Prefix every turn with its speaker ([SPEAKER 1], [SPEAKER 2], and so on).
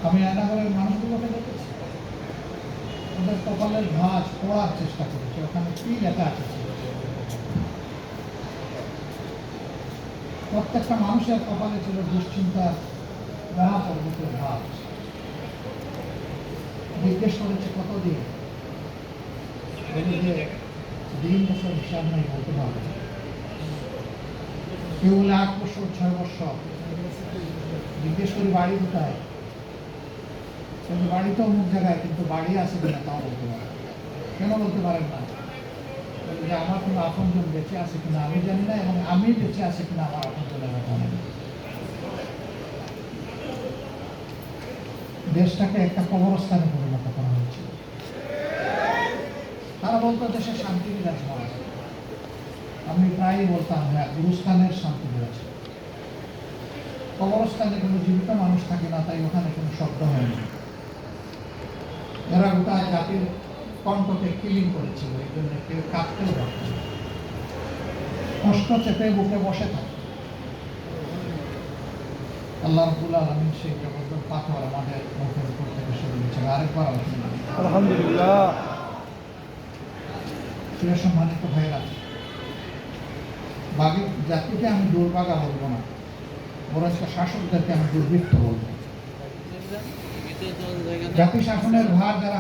[SPEAKER 1] আমি আয়নাঘরের মানুষগুলোকে দেখেছি, ওদের কপালের ভাঁজ পড়ার চেষ্টা করেছে, ওখানে কি লেখা আছে। প্রত্যেকটা মানুষের কপালে ছিল দুশ্চিন্তার মহা পর্বতের ভাঁজ। জিজ্ঞেস করেছে কতদিন, যে দিন বছর হিসাব নাই, বলতে পারবে। কেউ বলে 8 বছর 6 বছর। জিজ্ঞেস করি বাড়ি কোথায়, কিন্তু বাড়ি তো অমুক জায়গায়, কিন্তু বাড়ি আছে কিনা তাও বলতে পারে। কেন বলতে পারেন না? যে আমার কোনো আপনজন বেঁচে আছে কিনা আমি জানি না, এবং আমি বেঁচে আছে কিনা আমার আপনজনের জানি না। দেশটাকে একটা কবরস্থানে পরিণত করা হয়েছিল। তারা বলতো দেশে শান্তি বিরাজমান। আমি প্রায়ই বলতাম, হ্যাঁ, গুরুস্থানের শান্তি বিরাজ। কবরস্থানে কোনো জীবিত মানুষ থাকে না, তাই ওখানে কোনো শব্দ হয় না। এরা গোটা জাতির কণ্ঠকে কিলিং করেছিল, এই জন্য কেউ কাঁপতেও পারত না। কষ্ট চেপে বুকে বসে থাকে। আল্লাহ রাব্বুল আলামিন সেই জগতের পাথর আমাদের মুখের উপর থেকে সরিয়ে দিয়েছেন। আরেকবার
[SPEAKER 2] আলহামদুলিল্লাহ।
[SPEAKER 1] প্রিয় সম্মানিত ভাইরা, বাকি জাতিকে আমি দুর্ভাগা বলবো না, বরঞ্চ শাসকদেরকে আমি দুর্বৃত্ত বলবো। জাতি শাসনের ভার যারা